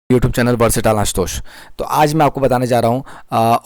YouTube channel versatile Ashutosh. तो आज मैं आपको बताने जा रहा हूँ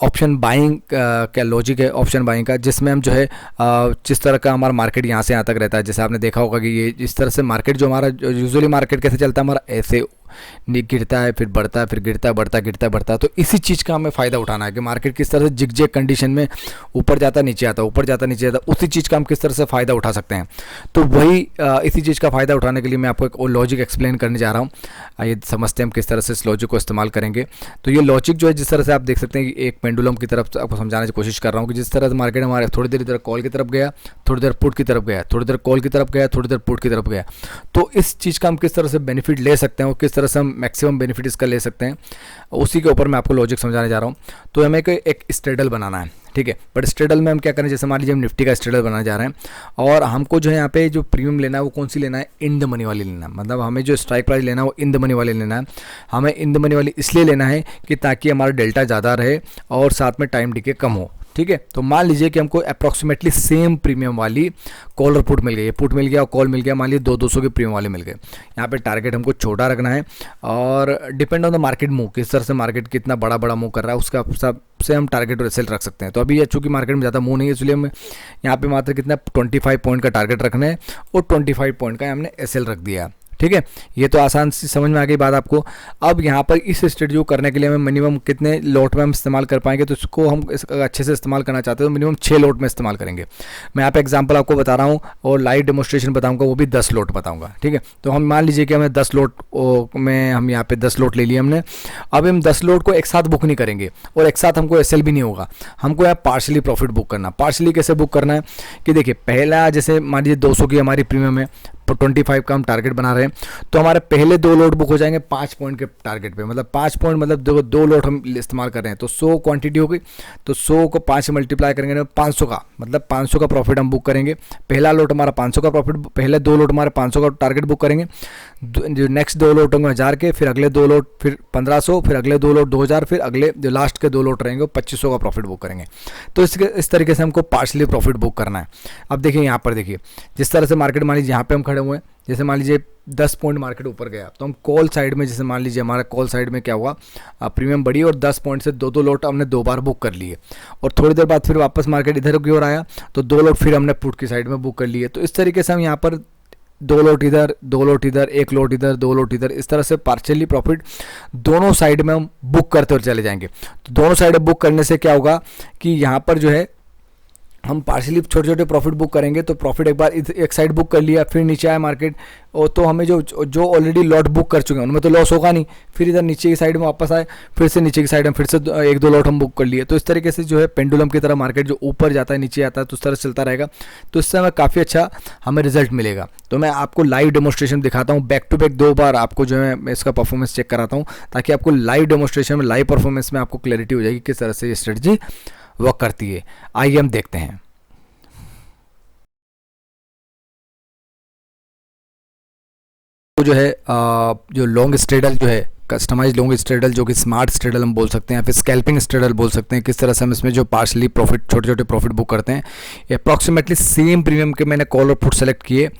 ऑप्शन बाइंग क्या लॉजिक है ऑप्शन बाइंग का, जिसमें हम जो है जिस तरह का हमारा मार्केट यहाँ से यहाँ तक रहता है। जैसे आपने देखा होगा कि ये इस तरह से मार्केट जो हमारा यूजुअली मार्केट कैसे चलता है, हमारा ऐसे गिरता है फिर बढ़ता है फिर गिरता है बढ़ता गिरता है बढ़ता है। तो इसी चीज़ का हमें फ़ायदा उठाना है कि मार्केट किस तरह से जिग कंडीशन में ऊपर जाता नीचे आता ऊपर जाता नीचे जाता, उसी चीज़ का हम किस तरह से फ़ायदा उठा सकते हैं। तो वही इसी चीज़ का फ़ायदा उठाने के लिए मैं आपको एक लॉजिक एक्सप्लेन करने जा रहा हूँ। आइए समझते हैं हम किस तरह से इस लॉजिक को इस्तेमाल करेंगे। तो ये लॉजिक जो है, जिस तरह से आप देख सकते हैं कि एक पेंडुलम की तरफ आपको समझाने की कोशिश कर रहा हूँ कि जिस तरह से मार्केट हमारे थोड़ी देर इधर कॉल की तरफ गया, थोड़ी देर पुट की तरफ गया, थोड़ी देर कॉल की तरफ गया, थोड़ी देर पुट की तरफ गया। तो इस चीज़ का हम किस तरह से बेनिफिट ले सकते हैं और किस तरह से हम मैक्सिमम बेनिफिट इसका ले सकते हैं, उसी के ऊपर मैं आपको लॉजिक समझाने जा रहा हूँ। तो हमें एक स्ट्रेडल बनाना है, ठीक है। बट स्ट्रेडल में हम क्या करें, जैसे मान लीजिए हम निफ्टी का स्ट्रेडल बनाने जा रहे हैं और हमको जो है यहाँ पे जो प्रीमियम लेना है वो कौन सी लेना है, इन द मनी वाली लेना है। मतलब हमें जो स्ट्राइक प्राइस लेना है वो इन द मनी वाली लेना है। हमें इन द मनी वाली इसलिए लेना है कि ताकि हमारा डेल्टा ज़्यादा रहे और साथ में टाइम डिके कम हो, ठीक है। तो मान लीजिए कि हमको अप्रॉक्सीमेटली सेम प्रीमियम वाली कॉल और पुट मिल गई, पुट मिल गया और कॉल मिल गया, मान लीजिए 200 के प्रीमियम वाले मिल गए। यहाँ पे टारगेट हमको छोटा रखना है और depend on the market move, किस तरह से मार्केट कितना बड़ा बड़ा मूव कर रहा है उसका सब से हम टारगेट और एसएल रख सकते हैं। तो अभी चूंकि मार्केट में ज़्यादा मूव नहीं है, इसलिए हम यहाँ पे मात्र कितना 25 पॉइंट का टारगेट रखना है और 25 पॉइंट का हमने एसएल रख दिया, ठीक है। ये तो आसान सी समझ में आ गई बात आपको। अब यहाँ पर इस स्ट्रेटजी को करने के लिए हमें मिनिमम कितने लॉट में हम इस्तेमाल कर पाएंगे, तो इसको हम अच्छे से इस्तेमाल करना चाहते हैं तो मिनिमम 6 लॉट में इस्तेमाल करेंगे। मैं यहाँ पे एग्जांपल आपको बता रहा हूँ और लाइव डेमोस्ट्रेशन बताऊँगा, वो भी 10 लॉट बताऊँगा, ठीक है। तो हम मान लीजिए कि हमें 10 लॉट में हम यहाँ पे 10 लॉट ले लिए हमने। अब हम 10 लॉट को एक साथ बुक नहीं करेंगे और एक साथ हमको एसएल भी नहीं होगा, हमको यहाँ पार्शली प्रॉफिट बुक करना। पार्शली कैसे बुक करना है कि देखिए, पहला जैसे मान लीजिए 200 की हमारी प्रीमियम है, 25 का हम टारगेट बना रहे हैं, तो हमारे पहले 2 लोट बुक हो जाएंगे 5 पॉइंट के टारगेट पे। मतलब 5 पॉइंट मतलब दो लोट हम इस्तेमाल कर रहे हैं, तो 100 क्वांटिटी हो गई, तो 100 को 5 से मल्टीप्लाई करेंगे 500 का, मतलब 500 का प्रॉफिट हम बुक करेंगे। पहला लोट हमारा 500 का प्रॉफिट, पहले 2 लोट हमारे 500 का टारगेट बुक करेंगे। जो नेक्स्ट 2 लोट होंगे 1000 के, फिर अगले 2 लोट फिर 1500, फिर अगले 2 लोट 2000, फिर अगले जो लास्ट के 2 लोट रहेंगे वो 2500 का प्रॉफिट बुक करेंगे। तो इस तरीके से हमको पार्शली प्रॉफिट बुक करना है। अब देखिए यहाँ पर देखिए, जिस तरह से मार्केट मान लीजिए यहाँ पे हम खड़े हुए हैं, जैसे मान लीजिए 10 पॉइंट मार्केट ऊपर गया, तो हम कॉल साइड में, जैसे मान लीजिए हमारा कॉल साइड में क्या हुआ, प्रीमियम बढ़ी और 10 पॉइंट से 2 लोट हमने 2 बार बुक कर लिए और थोड़ी देर बाद फिर वापस मार्केट इधर की ओर आया तो 2 लोट फिर हमने पुट की साइड में बुक कर लिए। तो इस तरीके से हम यहाँ पर 2 लोट इधर, 2 लोट इधर, 1 लोट इधर, 2 लोट इधर, इस तरह से पार्शियली प्रॉफिट दोनों साइड में हम बुक करते हुए चले जाएंगे। तो दोनों साइड बुक करने से क्या होगा कि यहाँ पर जो है हम पार्शली छोटे छोटे प्रॉफिट बुक करेंगे। तो प्रॉफिट एक बार एक साइड बुक कर लिया, फिर नीचे आया मार्केट और तो हमें जो ऑलरेडी लॉट बुक कर चुके हैं उनमें तो लॉस होगा नहीं, फिर इधर नीचे की साइड में वापस आए, फिर से नीचे की साइड में फिर से 1-2 लॉट हम बुक कर लिए। तो इस तरीके से जो है पेंडुलम की तरह मार्केट जो ऊपर जाता है नीचे आता है तो उस तरह से चलता रहेगा। तो इससे हमें काफ़ी अच्छा हमें रिजल्ट मिलेगा। तो मैं आपको लाइव डेमोस्ट्रेशन दिखाता हूँ, बैक टू बैक 2 बार आपको जो है मैं इसका परफॉर्मेंस चेक कराता हूँ, ताकि आपको लाइव डेमोस्ट्रेशन में, लाइव परफॉर्मेंस में आपको क्लैरिटी हो जाएगी किस तरह से ये स्ट्रेटजी वर्क करती है। आइए हम देखते हैं। तो जो है जो लॉन्ग स्ट्रेडल जो है, कस्टमाइज लॉन्ग स्ट्रेडल, जो कि स्मार्ट स्ट्रेडल हम बोल सकते हैं, फिर स्कैल्पिंग स्ट्रेडल बोल सकते हैं, किस तरह से हम इसमें जो पार्शली प्रॉफिट छोटे छोटे प्रॉफिट बुक करते हैं। अप्रॉक्सीमेटली सेम प्रीमियम के मैंने कॉल और पुट सेलेक्ट किए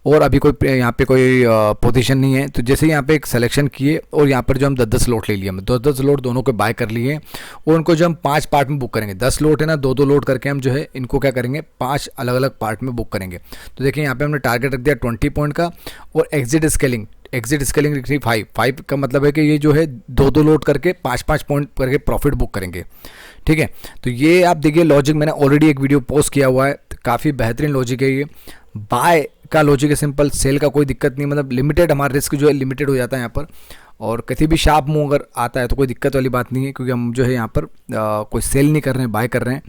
और अभी कोई यहाँ पे कोई पोजीशन नहीं है। तो जैसे यहाँ पे एक सिलेक्शन किए और यहाँ पर जो हम 10-10 लोट ले लिए, हम 10-10 लोट दोनों को बाय कर लिए और उनको जो हम 5 पार्ट में बुक करेंगे, 10 लोट है ना, 2-2 लोट करके हम जो है इनको क्या करेंगे 5 अलग अलग पार्ट में बुक करेंगे। तो देखिए यहाँ पे हमने टारगेट रख दिया 20 पॉइंट का और एग्जिट स्केलिंग रखी 5 का मतलब है कि ये जो है 2-2 लोट करके 5-5 पॉइंट करके प्रॉफिट बुक करेंगे, ठीक है। तो ये आप देखिए लॉजिक मैंने ऑलरेडी एक वीडियो पोस्ट किया हुआ है, काफ़ी बेहतरीन लॉजिक है ये। बाय का लॉजिक है सिंपल, सेल का कोई दिक्कत नहीं, मतलब लिमिटेड, हमारा रिस्क जो है लिमिटेड हो जाता है यहाँ पर। और किसी भी शार्प मूव अगर आता है तो कोई दिक्कत वाली बात नहीं है, क्योंकि हम जो है यहाँ पर कोई सेल नहीं कर रहे हैं, बाय कर रहे हैं।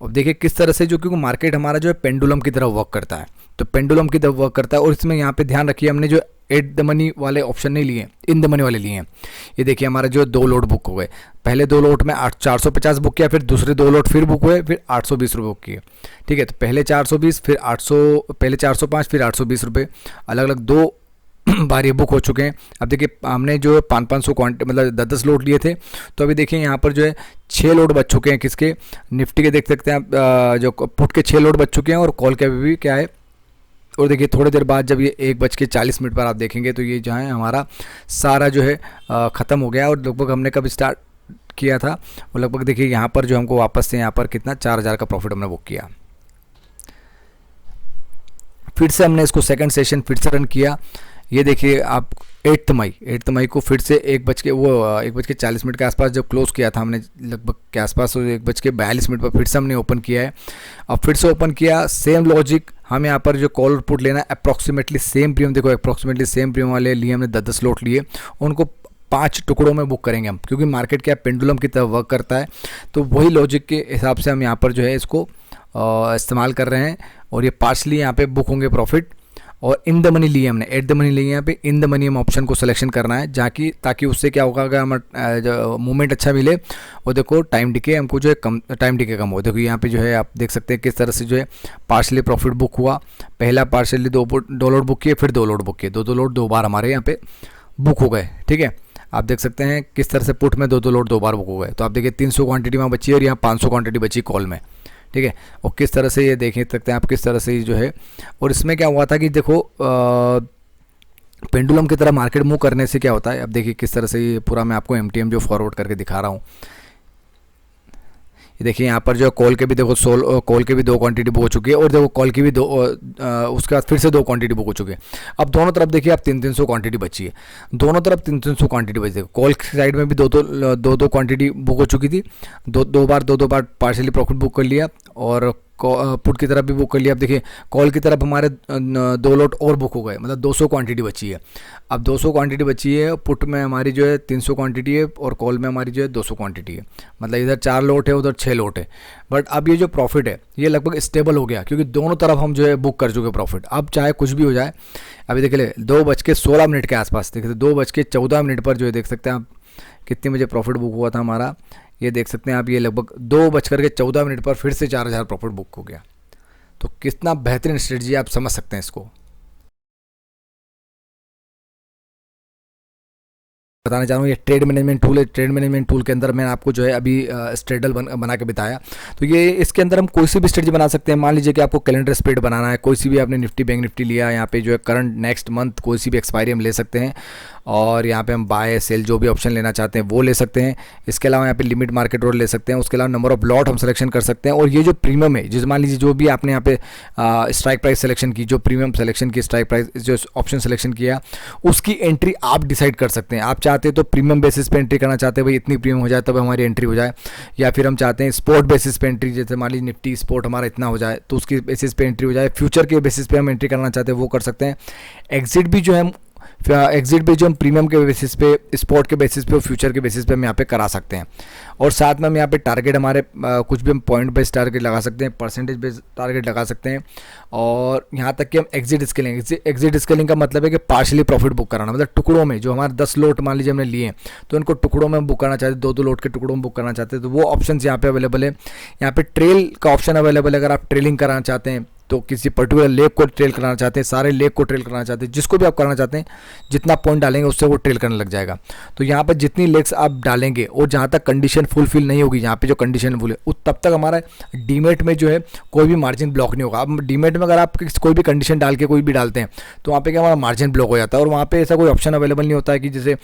और देखिए किस तरह से, जो क्योंकि मार्केट हमारा जो है पेंडुलम की तरह वर्क करता है, तो पेंडुलम की तरह वर्क करता है। और इसमें यहाँ पे ध्यान रखिए, हमने जो एट द मनी वाले ऑप्शन नहीं लिए, इन द मनी वाले लिए हैं। ये देखिए हमारा जो 2 लोट बुक हो गए, पहले 2 लोट में 450 बुक किया, फिर दूसरे 2 लोट फिर बुक हुए, फिर 820 रुपये बुक किए, ठीक है। तो पहले 420 फिर 800, पहले 405 फिर 820 रुपये, अलग अलग 2 बार ये बुक हो चुके हैं। अब देखिए हमने जो 500 क्वांटिटी मतलब 10-10 लोट लिए थे, तो अभी देखिए यहाँ पर जो है 6 लोट बच चुके हैं, किसके, निफ्टी के देख सकते हैं आप, जो पुट के 6 लोट बच चुके हैं और कॉल के अभी भी क्या है और देखिए थोड़ी देर बाद जब ये 1:40 पर आप देखेंगे तो ये जो है हमारा सारा जो है ख़त्म हो गया। और लगभग हमने कब स्टार्ट किया था, वो लगभग देखिए यहाँ पर जो हमको वापस से यहाँ पर कितना 4000 का प्रॉफिट हमने बुक किया। फिर से हमने इसको सेकंड सेशन फिर से रन किया। ये देखिए आप 8 मई को फिर से 1:40 के आसपास जब क्लोज़ किया था हमने, लगभग के आसपास 1:42 पर फिर से हमने ओपन किया है। अब फिर से ओपन किया, सेम लॉजिक, हम यहाँ पर जो कॉल और पुट लेना है अप्रॉक्सीमेटली सेम प्रीमियम, देखो अप्रॉक्सीमेटली सेम प्रीमियम वाले लिए हमने 10-10 लॉट लिए, उनको 5 टुकड़ों में बुक करेंगे हम, क्योंकि मार्केट क्या पेंडुलम की तरह वर्क करता है। तो वही लॉजिक के हिसाब से हम यहाँ पर जो है इसको इस्तेमाल कर रहे हैं। और ये पार्शली यहाँ पे बुक होंगे प्रॉफिट। और इन द मनी लिए हमने, एट द मनी लिए यहाँ पे, इन द मनी हम ऑप्शन को सिलेक्शन करना है जाकि ताकि उससे क्या होगा, अगर हमारा मूवमेंट अच्छा मिले और देखो टाइम डिके हमको जो है कम, टाइम डिके कम हो। देखो यहाँ पे जो है आप देख सकते हैं किस तरह से जो है पार्शली प्रॉफिट बुक हुआ। पहला पार्शली 2 लोड बुक किए, फिर 2 लोड बुक किए, 2 लोड 2 बार हमारे यहाँ पे बुक हो गए। ठीक है, आप देख सकते हैं किस तरह से पुट में 2 लोड 2 बार बुक हो गए। तो आप देखिए 300 क्वांटिटी में बची है और यहाँ 500 क्वांटिटी बची कॉल में। ठीक है, और किस तरह से ये देख सकते हैं आप किस तरह से जो है। और इसमें क्या हुआ था कि देखो पेंडुलम की तरह मार्केट मूव करने से क्या होता है, अब देखिए किस तरह से ये पूरा मैं आपको एमटीएम जो फॉरवर्ड करके दिखा रहा हूँ। ये देखिए यहाँ पर जो कॉल के भी देखो कॉल के भी 2 क्वांटिटी बुक हो चुकी है, और देखो कॉल की भी उसके बाद फिर से 2 क्वांटिटी बुक हो चुकी है। अब दोनों तरफ देखिए आप 300 क्वांटिटी बची है, दोनों तरफ 300 क्वांटिटी बची है। कॉल की साइड में भी 2 क्वांटिटी बुक हो चुकी थी, दो बार पार्शियली प्रॉफिट बुक कर लिया, और पुट की तरफ भी बुक कर लिया। अब देखिए कॉल की तरफ हमारे 2 लोट और बुक हो गए, मतलब 200 क्वांटिटी बची है। अब 200 क्वांटिटी बची है, पुट में हमारी जो है 300 क्वांटिटी है, और कॉल में हमारी जो है 200 क्वांटिटी है, मतलब इधर 4 लोट है उधर 6 लोट है। बट अब ये जो प्रॉफिट है ये लगभग स्टेबल हो गया, क्योंकि दोनों तरफ हम जो है बुक कर चुके प्रॉफिट। अब चाहे कुछ भी हो जाए, अभी देखिए 2:16 के आसपास देखिए 2:14 पर जो है देख सकते हैं आप कितने बजे प्रॉफिट बुक हुआ था हमारा। ये देख सकते हैं आप, ये लगभग 2:14 पर फिर से 4000 प्रॉफिट बुक हो गया। तो कितना बेहतरीन स्ट्रेटजी आप समझ सकते हैं इसको। बताना चाह रहा हूँ ये ट्रेड मैनेजमेंट टूल है। ट्रेड मैनेजमेंट टूल के अंदर मैंने आपको जो है अभी स्ट्रेडल बना के बताया। तो ये इसके अंदर हम कोई सी भी स्ट्रेटजी बना सकते हैं। मान लीजिए कि आपको कैलेंडर स्प्रेड बनाना है, कोई सी भी आपने निफ्टी बैंक निफ्टी लिया, यहाँ पे जो है करंट नेक्स्ट मंथ कोई सी भी एक्सपायरी हम ले सकते हैं, और यहाँ पे हम बाय सेल जो भी ऑप्शन लेना चाहते हैं वो ले सकते हैं। इसके अलावा यहाँ पे लिमिट मार्केट ऑर्डर ले सकते हैं, उसके अलावा नंबर ऑफ लॉट हम सिलेक्शन कर सकते हैं। और ये जो प्रीमियम है, जिस मान लीजिए जो भी आपने यहाँ पे स्ट्राइक प्राइस सिलेक्शन की, जो प्रीमियम सिलेक्शन की स्ट्राइक प्राइस जो ऑप्शन सिलेक्शन किया, उसकी एंट्री आप डिसाइड कर सकते हैं। आप चाहते हैं तो प्रीमियम बेसिस पे एंट्री करना चाहते हैं, भाई इतनी प्रीमियम हो जाए तब हमारी एंट्री हो जाए, या फिर हम चाहते हैं स्पॉट बेसिस पे एंट्री, जैसे मान लीजिए निफ्टी स्पॉट हमारा इतना हो जाए तो उसकी बेसिस पे एंट्री हो जाए। फ्यूचर के बेसिस पे हम एंट्री करना चाहते हैं वो कर सकते हैं। एग्जिट भी जो है हम प्रीमियम के बेसिस पे, स्पॉट के बेसिस पे और फ्यूचर के बेसिस पे हम यहाँ पे करा सकते हैं। और साथ में हम यहाँ पे टारगेट हमारे कुछ भी हम पॉइंट बेस्ड टारगेट लगा सकते हैं, परसेंटेज बेस्ड टारगेट लगा सकते हैं। और यहाँ तक कि हम एग्जिट स्केलिंग का मतलब है कि पार्शली प्रॉफिट बुक कराना, मतलब टुकड़ों में जो हमारे 10 लोट मान लीजिए हमने लिए हैं तो इनको टुकड़ों में बुक करना चाहते हैं, 2-2 लोट के टुकड़ों में बुक करना चाहते हैं, तो वो ऑप्शन यहाँ पे अवेलेबल है। यहाँ पे ट्रेल का ऑप्शन अवेलेबल है, अगर आप ट्रेलिंग कराना चाहते हैं तो किसी पर्टिकुलर लेग को ट्रेल करना चाहते हैं, सारे लेग को ट्रेल करना चाहते हैं, जिसको भी आप करना चाहते हैं, जितना पॉइंट डालेंगे उससे वो ट्रेल करने लग जाएगा। तो यहाँ पर जितनी लेग्स आप डालेंगे और जहाँ तक कंडीशन फुलफिल नहीं होगी, यहाँ पे जो कंडीशन फुल है तब तक हमारा डीमेट में जो है कोई भी मार्जिन ब्लॉक नहीं होगा। अब डीमेट में अगर आप कोई भी कंडीशन डाल के कोई भी डालते हैं तो वहाँ पे क्या हमारा मार्जिन ब्लॉक हो जाता है, और वहाँ पे ऐसा कोई ऑप्शन अवेलेबल नहीं होता है कि जैसे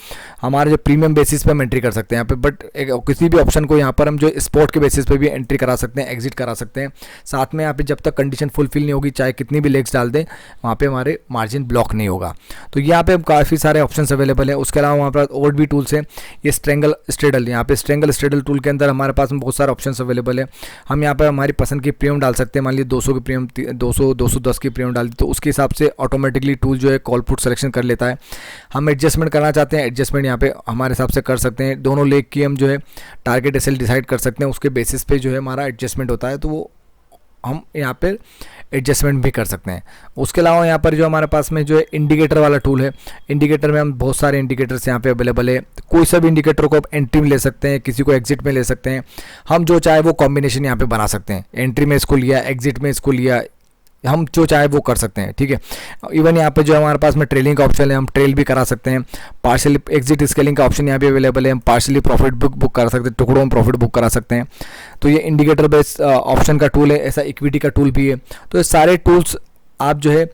हमारे जो प्रीमियम बेसिस पे हम एंट्री कर सकते हैं यहाँ पे। बट किसी भी ऑप्शन को यहाँ पर हम जो स्पॉट के बेसिस पे भी एंट्री करा सकते हैं, एग्जिट करा सकते हैं। साथ में यहाँ पे जब तक कंडीशन फुलफिल नहीं होगी, चाहे कितनी भी लेग्स डाल दें, वहाँ पे हमारे मार्जिन ब्लॉक नहीं होगा। तो यहाँ पे काफ़ी सारे ऑप्शंस अवेलेबल है। उसके अलावा वहाँ पर और भी टूल्स हैं, ये स्ट्रेंगल स्ट्रेडल, यहाँ पे स्ट्रेंगल स्ट्रेडल टूल के अंदर हमारे पास में बहुत सारे ऑप्शंस अवेलेबल है। हम यहाँ पर हमारी पसंद की प्रीमियम डाल सकते हैं, मान लीजिए 200 की प्रीमियम, 210 की प्रीमियम डाल दी तो उसके हिसाब से ऑटोमेटिकली टूल जो है कॉल पुट सिलेक्शन कर लेता है। हम एडजस्टमेंट करना चाहते हैं, एडजस्टमेंट यहाँ पे हमारे हिसाब से कर सकते हैं। दोनों लेग की हम जो है टारगेट एसएल डिसाइड कर सकते हैं, उसके बेसिस पे जो है हमारा एडजस्टमेंट होता है, तो वो हम यहाँ पे एडजस्टमेंट भी कर सकते हैं। उसके अलावा यहाँ पर जो हमारे पास में जो है इंडिकेटर वाला टूल है, इंडिकेटर में हम बहुत सारे इंडिकेटर्स यहाँ पे अवेलेबल है। कोई सा भी इंडिकेटर को आप एंट्री में ले सकते हैं, किसी को एग्जिट में ले सकते हैं, हम जो चाहे वो कॉम्बिनेशन यहाँ पे बना सकते हैं। एंट्री में इसको लिया, एग्जिट में इसको लिया, हम जो चाहे वो कर सकते हैं। ठीक है, इवन यहाँ पे जो हमारे पास में ट्रेलिंग का ऑप्शन है, हम ट्रेल भी करा सकते हैं। पार्शली एग्जिट स्केलिंग का ऑप्शन यहाँ पे अवेलेबल है, हम पार्शली प्रॉफिट बुक कर सकते हैं, टुकड़ों में प्रॉफिट बुक करा सकते हैं। तो ये इंडिकेटर बेस्ड ऑप्शन का टूल है, ऐसा इक्विटी का टूल भी है। तो ये सारे टूल्स आप जो है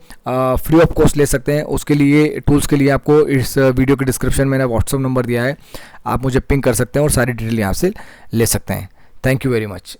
फ्री ऑफ कॉस्ट ले सकते हैं। उसके लिए टूल्स के लिए आपको इस वीडियो के डिस्क्रिप्शन में मैंने व्हाट्सअप नंबर दिया है, आप मुझे पिंग कर सकते हैं और सारी डिटेल यहाँ से ले सकते हैं। Thank you very much.